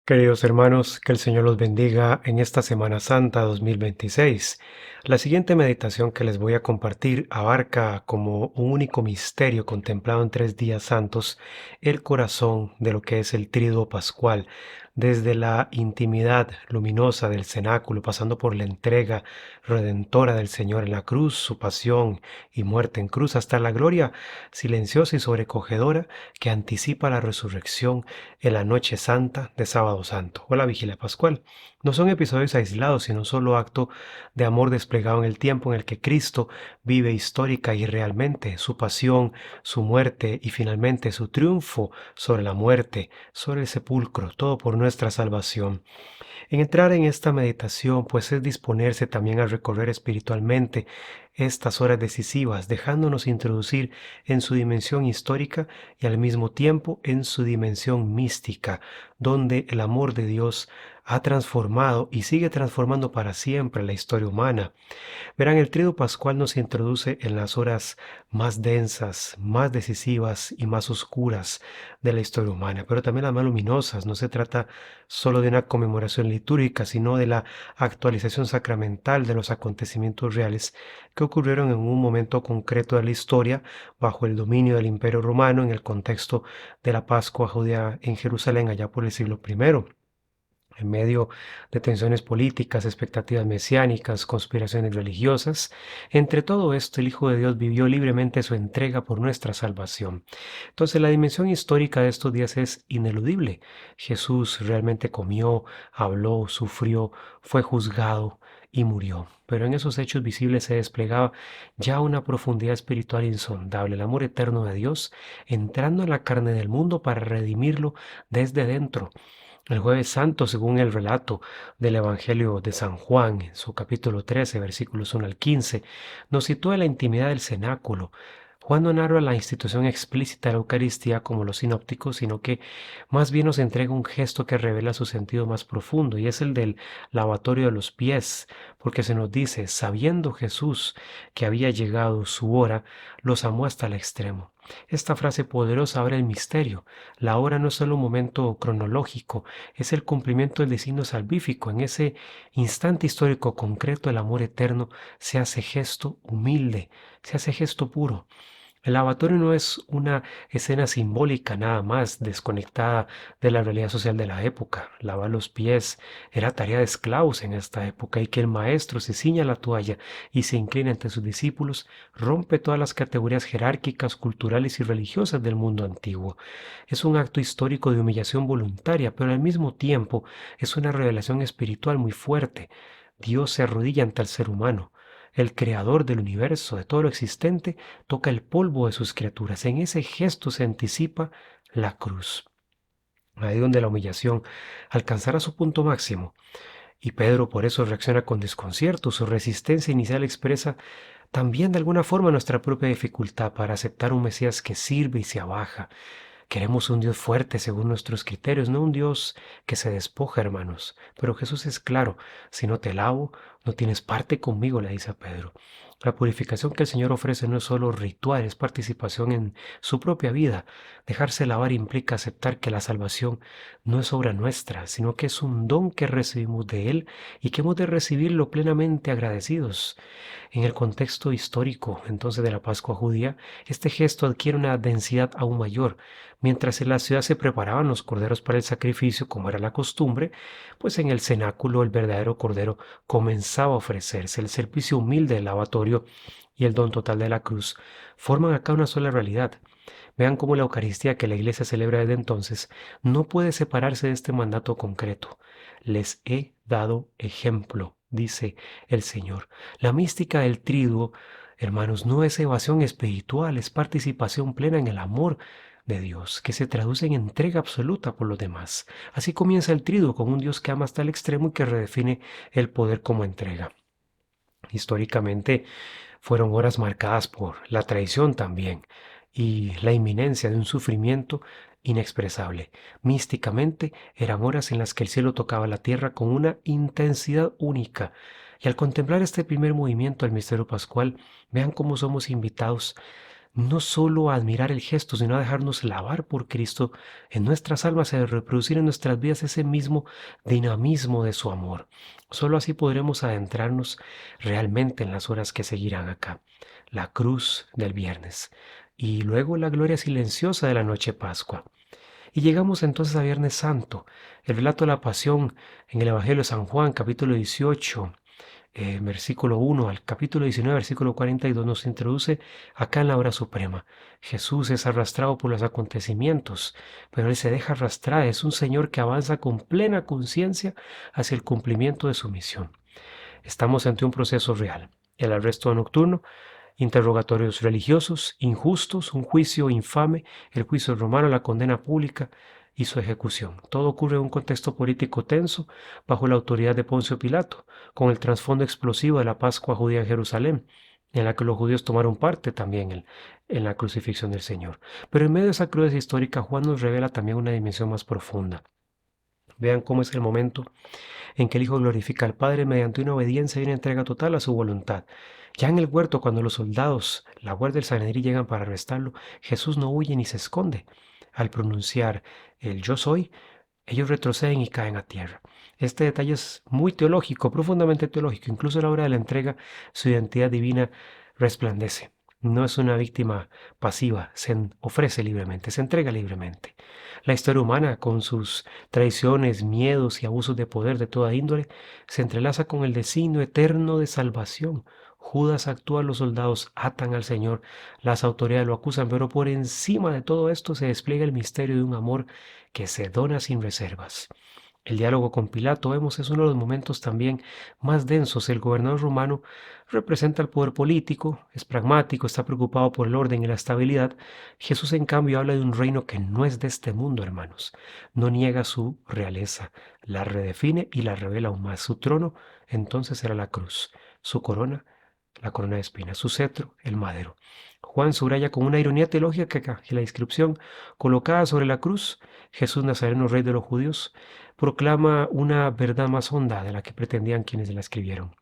Queridos hermanos, que el Señor los bendiga en esta Semana Santa 2026. La siguiente meditación que les voy a compartir abarca como un único misterio contemplado en 3 días santos el corazón de lo que es el Tríduo Pascual, desde la intimidad luminosa del cenáculo, pasando por la entrega redentora del Señor en la cruz, su pasión y muerte en cruz, hasta la gloria silenciosa y sobrecogedora que anticipa la resurrección en la Noche Santa de Sábado Santo o la Vigilia Pascual. No son episodios aislados, sino un solo acto de amor desplegado en el tiempo en el que Cristo vive histórica y realmente su pasión, su muerte y finalmente su triunfo sobre la muerte, sobre el sepulcro, todo por nuestra salvación. En entrar en esta meditación, pues es disponerse también a recorrer espiritualmente estas horas decisivas, dejándonos introducir en su dimensión histórica y al mismo tiempo en su dimensión mística, donde el amor de Dios ha transformado y sigue transformando para siempre la historia humana. Verán, el Tríodo Pascual nos introduce en las horas más densas, más decisivas y más oscuras de la historia humana, pero también las más luminosas. No se trata solo de una conmemoración litúrgica, sino de la actualización sacramental de los acontecimientos reales que ocurrieron en un momento concreto de la historia bajo el dominio del Imperio Romano en el contexto de la Pascua judía en Jerusalén allá por el siglo I. En medio de tensiones políticas, expectativas mesiánicas, conspiraciones religiosas, entre todo esto el Hijo de Dios vivió libremente su entrega por nuestra salvación. Entonces la dimensión histórica de estos días es ineludible. Jesús realmente comió, habló, sufrió, fue juzgado y murió. Pero en esos hechos visibles se desplegaba ya una profundidad espiritual insondable, el amor eterno de Dios entrando en la carne del mundo para redimirlo desde dentro. El Jueves Santo, según el relato del Evangelio de San Juan, en su capítulo 13, versículos 1 al 15, nos sitúa en la intimidad del cenáculo. Juan no narra la institución explícita de la Eucaristía como los sinópticos, sino que más bien nos entrega un gesto que revela su sentido más profundo, y es el del lavatorio de los pies, porque se nos dice, sabiendo Jesús que había llegado su hora, los amó hasta el extremo. Esta frase poderosa abre el misterio. La hora no es solo un momento cronológico, es el cumplimiento del designio salvífico. En ese instante histórico concreto, el amor eterno se hace gesto humilde, se hace gesto puro. El lavatorio no es una escena simbólica nada más, desconectada de la realidad social de la época. Lavar los pies era tarea de esclavos en esta época, y que el maestro se ciña la toalla y se inclina ante sus discípulos rompe todas las categorías jerárquicas, culturales y religiosas del mundo antiguo. Es un acto histórico de humillación voluntaria, pero al mismo tiempo es una revelación espiritual muy fuerte. Dios se arrodilla ante el ser humano. El creador del universo, de todo lo existente, toca el polvo de sus criaturas. En ese gesto se anticipa la cruz. Ahí donde la humillación alcanzará su punto máximo. Y Pedro por eso reacciona con desconcierto. Su resistencia inicial expresa también de alguna forma nuestra propia dificultad para aceptar un Mesías que sirve y se abaja. Queremos un Dios fuerte según nuestros criterios, no un Dios que se despoja, hermanos. Pero Jesús es claro, si no te lavo, no tienes parte conmigo, le dice a Pedro. La purificación que el Señor ofrece no es solo ritual, es participación en su propia vida. Dejarse lavar implica aceptar que la salvación no es obra nuestra, sino que es un don que recibimos de Él y que hemos de recibirlo plenamente agradecidos. En el contexto histórico, entonces, de la Pascua judía, este gesto adquiere una densidad aún mayor. Mientras en la ciudad se preparaban los corderos para el sacrificio, como era la costumbre, pues en el cenáculo el verdadero cordero comenzaba a ofrecerse. El servicio humilde del lavatorio y el don total de la cruz forman acá una sola realidad. Vean cómo la Eucaristía que la Iglesia celebra desde entonces no puede separarse de este mandato concreto. Les he dado ejemplo, dice el Señor. La mística del triduo, hermanos, no es evasión espiritual, es participación plena en el amor de Dios, que se traduce en entrega absoluta por los demás. Así comienza el triduo, con un Dios que ama hasta el extremo y que redefine el poder como entrega. Históricamente fueron horas marcadas por la traición también y la inminencia de un sufrimiento inexpresable. Místicamente eran horas en las que el cielo tocaba la tierra con una intensidad única. Y al contemplar este primer movimiento del misterio pascual, vean cómo somos invitados no solo a admirar el gesto, sino a dejarnos lavar por Cristo en nuestras almas y a reproducir en nuestras vidas ese mismo dinamismo de su amor. Solo así podremos adentrarnos realmente en las horas que seguirán acá. La cruz del viernes y luego la gloria silenciosa de la noche Pascua. Y llegamos entonces a Viernes Santo, el relato de la pasión en el Evangelio de San Juan, capítulo 18, versículo 1 al capítulo 19, versículo 42, nos introduce acá en la hora suprema. Jesús es arrastrado por los acontecimientos, pero Él se deja arrastrar. Es un Señor que avanza con plena conciencia hacia el cumplimiento de su misión. Estamos ante un proceso real. El arresto nocturno, interrogatorios religiosos, injustos, un juicio infame, el juicio romano, la condena pública y su ejecución. Todo ocurre en un contexto político tenso bajo la autoridad de Poncio Pilato, con el trasfondo explosivo de la Pascua judía en Jerusalén, en la que los judíos tomaron parte también en la crucifixión del Señor. Pero en medio de esa crudeza histórica, Juan nos revela también una dimensión más profunda. Vean cómo es el momento en que el Hijo glorifica al Padre mediante una obediencia y una entrega total a su voluntad. Ya en el huerto, cuando los soldados, la guardia del Sanedrín llegan para arrestarlo, Jesús no huye ni se esconde. Al pronunciar el yo soy, ellos retroceden y caen a tierra. Este detalle es muy teológico, profundamente teológico. Incluso a la hora de la entrega, su identidad divina resplandece. No es una víctima pasiva, se ofrece libremente, se entrega libremente. La historia humana, con sus traiciones, miedos y abusos de poder de toda índole, se entrelaza con el designio eterno de salvación. Judas actúa, los soldados atan al Señor, las autoridades lo acusan, pero por encima de todo esto se despliega el misterio de un amor que se dona sin reservas. El diálogo con Pilato, vemos, es uno de los momentos también más densos. El gobernador romano representa el poder político, es pragmático, está preocupado por el orden y la estabilidad. Jesús, en cambio, habla de un reino que no es de este mundo, hermanos. No niega su realeza, la redefine y la revela aún más. Su trono, entonces, era la cruz. Su corona, la corona de espinas. Su cetro, el madero. Juan subraya con una ironía teológica que la inscripción colocada sobre la cruz, Jesús Nazareno, rey de los judíos, proclama una verdad más honda de la que pretendían quienes la escribieron.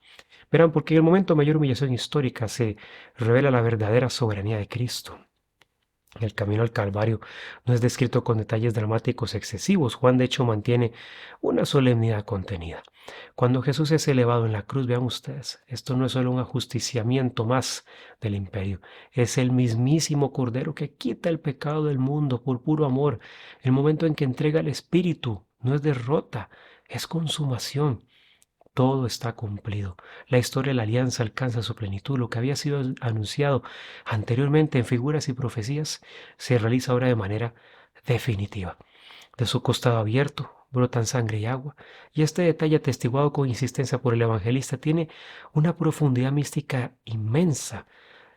Verán, porque en el momento de mayor humillación histórica se revela la verdadera soberanía de Cristo. El camino al Calvario no es descrito con detalles dramáticos excesivos. Juan, de hecho, mantiene una solemnidad contenida. Cuando Jesús es elevado en la cruz, vean ustedes, esto no es solo un ajusticiamiento más del imperio, es el mismísimo Cordero que quita el pecado del mundo por puro amor. El momento en que entrega el Espíritu no es derrota, es consumación. Todo está cumplido. La historia de la alianza alcanza su plenitud. Lo que había sido anunciado anteriormente en figuras y profecías se realiza ahora de manera definitiva. De su costado abierto brotan sangre y agua, y este detalle atestiguado con insistencia por el evangelista tiene una profundidad mística inmensa.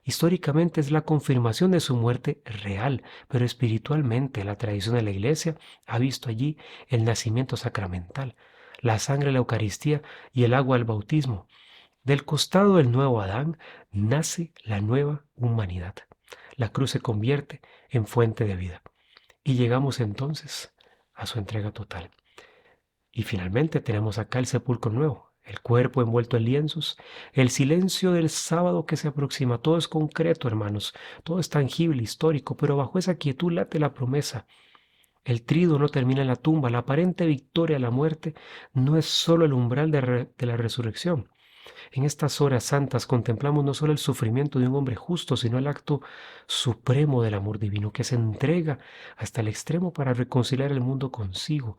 Históricamente es la confirmación de su muerte real, pero espiritualmente la tradición de la Iglesia ha visto allí el nacimiento sacramental, la sangre de la Eucaristía y el agua del bautismo. Del costado del nuevo Adán nace la nueva humanidad. La cruz se convierte en fuente de vida. Y llegamos entonces a su entrega total. Y finalmente tenemos acá el sepulcro nuevo, el cuerpo envuelto en lienzos, el silencio del sábado que se aproxima. Todo es concreto, hermanos, todo es tangible, histórico, pero bajo esa quietud late la promesa. El trido no termina en la tumba, la aparente victoria a la muerte no es solo el umbral de la resurrección. En estas horas santas contemplamos no solo el sufrimiento de un hombre justo, sino el acto supremo del amor divino que se entrega hasta el extremo para reconciliar el mundo consigo.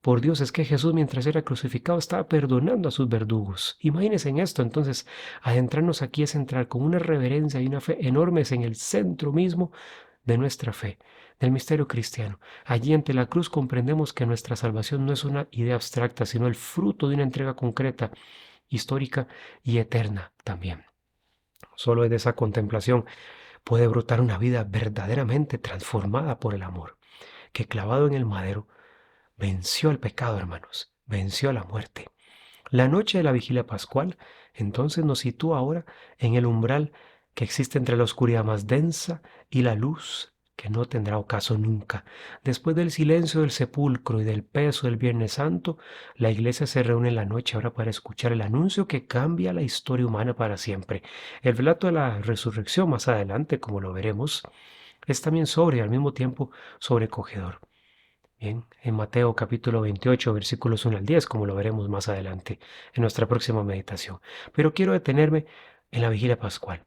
Por Dios, es que Jesús, mientras era crucificado, estaba perdonando a sus verdugos. Imagínense en esto. Entonces, adentrarnos aquí es entrar con una reverencia y una fe enormes en el centro mismo de nuestra fe, del misterio cristiano. Allí ante la cruz comprendemos que nuestra salvación no es una idea abstracta, sino el fruto de una entrega concreta, histórica y eterna también. Solo desde esa contemplación puede brotar una vida verdaderamente transformada por el amor, que clavado en el madero venció al pecado, hermanos, venció a la muerte. La noche de la vigilia pascual entonces nos sitúa ahora en el umbral que existe entre la oscuridad más densa y la luz que no tendrá ocaso nunca. Después del silencio del sepulcro y del peso del Viernes Santo, la iglesia se reúne en la noche ahora para escuchar el anuncio que cambia la historia humana para siempre. El relato de la resurrección más adelante, como lo veremos, es también sobre y al mismo tiempo sobrecogedor. Bien, en Mateo capítulo 28, versículos 1 al 10, como lo veremos más adelante en nuestra próxima meditación. Pero quiero detenerme en la vigilia pascual,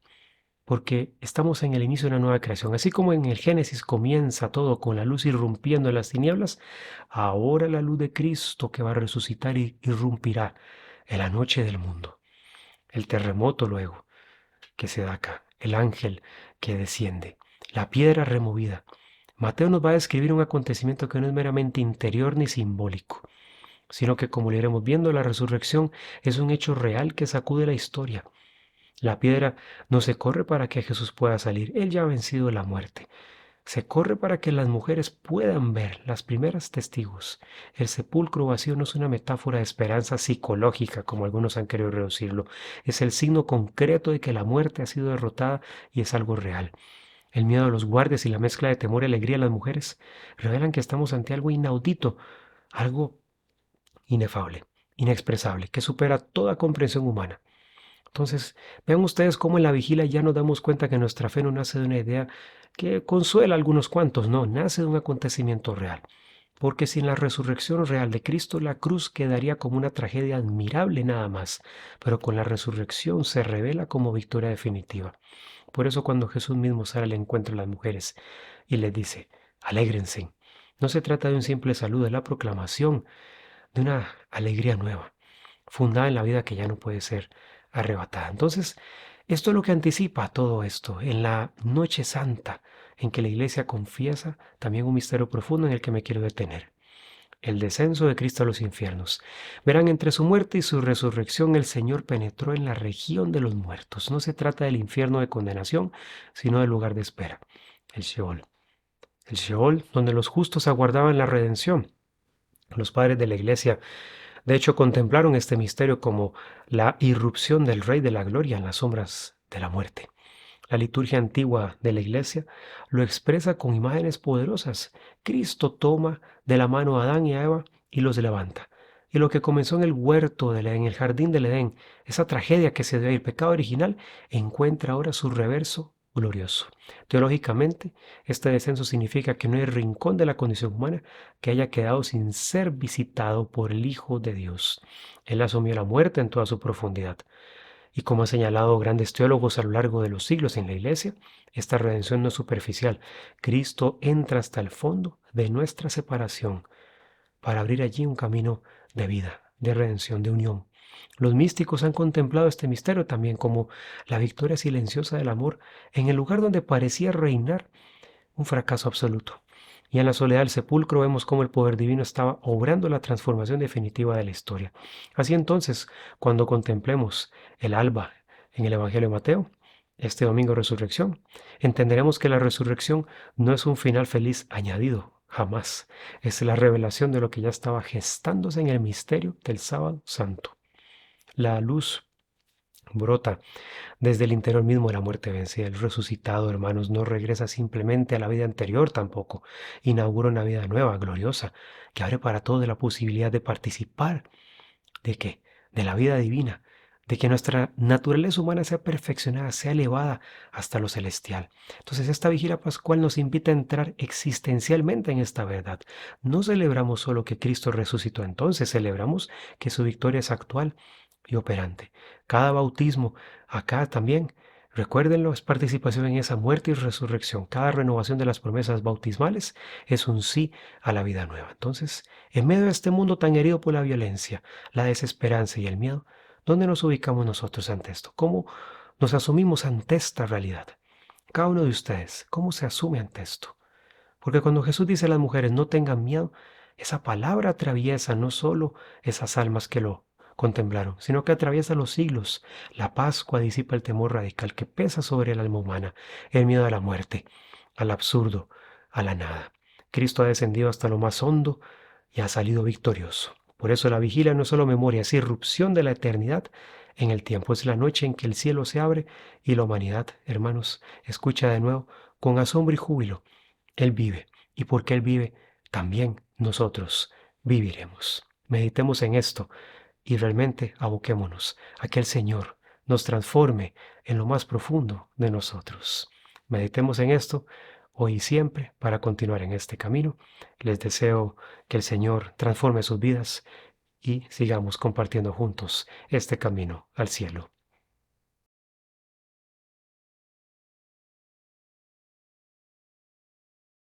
porque estamos en el inicio de una nueva creación. Así como en el Génesis comienza todo con la luz irrumpiendo en las tinieblas, ahora la luz de Cristo que va a resucitar irrumpirá en la noche del mundo. El terremoto luego que se da acá, el ángel que desciende, la piedra removida. Mateo nos va a describir un acontecimiento que no es meramente interior ni simbólico, sino que, como lo iremos viendo, la resurrección es un hecho real que sacude la historia. La piedra no se corre para que Jesús pueda salir, Él ya ha vencido la muerte. Se corre para que las mujeres puedan ver, las primeras testigos. El sepulcro vacío no es una metáfora de esperanza psicológica, como algunos han querido reducirlo. Es el signo concreto de que la muerte ha sido derrotada y es algo real. El miedo a los guardias y la mezcla de temor y alegría de las mujeres revelan que estamos ante algo inaudito, algo inefable, inexpresable, que supera toda comprensión humana. Entonces, vean ustedes cómo en la vigilia ya nos damos cuenta que nuestra fe no nace de una idea que consuela a algunos cuantos, no, nace de un acontecimiento real. Porque sin la resurrección real de Cristo, la cruz quedaría como una tragedia admirable nada más, pero con la resurrección se revela como victoria definitiva. Por eso cuando Jesús mismo sale al encuentro de las mujeres y les dice, alégrense, no se trata de un simple saludo, de la proclamación de una alegría nueva, fundada en la vida que ya no puede ser arrebatada. Entonces, esto es lo que anticipa todo esto, en la noche santa, en que la iglesia confiesa también un misterio profundo en el que me quiero detener. El descenso de Cristo a los infiernos. Verán, entre su muerte y su resurrección, el Señor penetró en la región de los muertos. No se trata del infierno de condenación, sino del lugar de espera, el Sheol. El Sheol, donde los justos aguardaban la redención. Los padres de la iglesia, de hecho, contemplaron este misterio como la irrupción del Rey de la Gloria en las sombras de la muerte. La liturgia antigua de la iglesia lo expresa con imágenes poderosas. Cristo toma de la mano a Adán y a Eva y los levanta. Y lo que comenzó en el huerto del Edén, en el jardín del Edén, esa tragedia que se dio ahí, el pecado original, encuentra ahora su reverso glorioso. Teológicamente, este descenso significa que no hay rincón de la condición humana que haya quedado sin ser visitado por el Hijo de Dios. Él asumió la muerte en toda su profundidad. Y como han señalado grandes teólogos a lo largo de los siglos en la Iglesia, esta redención no es superficial. Cristo entra hasta el fondo de nuestra separación para abrir allí un camino de vida, de redención, de unión. Los místicos han contemplado este misterio también como la victoria silenciosa del amor en el lugar donde parecía reinar un fracaso absoluto. Y en la soledad del sepulcro vemos cómo el poder divino estaba obrando la transformación definitiva de la historia. Así entonces, cuando contemplemos el alba en el Evangelio de Mateo, este domingo resurrección, entenderemos que la resurrección no es un final feliz añadido, jamás. Es la revelación de lo que ya estaba gestándose en el misterio del sábado santo. La luz brota desde el interior mismo de la muerte vencida. El resucitado, hermanos, no regresa simplemente a la vida anterior tampoco. Inaugura una vida nueva, gloriosa, que abre para todos la posibilidad de participar. ¿De qué? De la vida divina. De que nuestra naturaleza humana sea perfeccionada, sea elevada hasta lo celestial. Entonces esta vigilia pascual nos invita a entrar existencialmente en esta verdad. No celebramos solo que Cristo resucitó entonces, celebramos que su victoria es actual y operante. Cada bautismo acá también, recuérdenlo, es participación en esa muerte y resurrección. Cada renovación de las promesas bautismales es un sí a la vida nueva. Entonces, en medio de este mundo tan herido por la violencia, la desesperanza y el miedo, ¿dónde nos ubicamos nosotros ante esto? ¿Cómo nos asumimos ante esta realidad? Cada uno de ustedes, ¿cómo se asume ante esto? Porque cuando Jesús dice a las mujeres no tengan miedo, esa palabra atraviesa no solo esas almas que lo contemplaron, sino que atraviesa los siglos. La Pascua disipa el temor radical que pesa sobre el alma humana, el miedo a la muerte, al absurdo, a la nada. Cristo ha descendido hasta lo más hondo y ha salido victorioso. Por eso la vigilia no es solo memoria, es irrupción de la eternidad en el tiempo. Es la noche en que el cielo se abre y la humanidad, hermanos, escucha de nuevo con asombro y júbilo Él vive. Y porque Él vive, también nosotros viviremos. Meditemos en esto y realmente aboquémonos a que el Señor nos transforme en lo más profundo de nosotros. Meditemos en esto hoy y siempre para continuar en este camino. Les deseo que el Señor transforme sus vidas y sigamos compartiendo juntos este camino al cielo.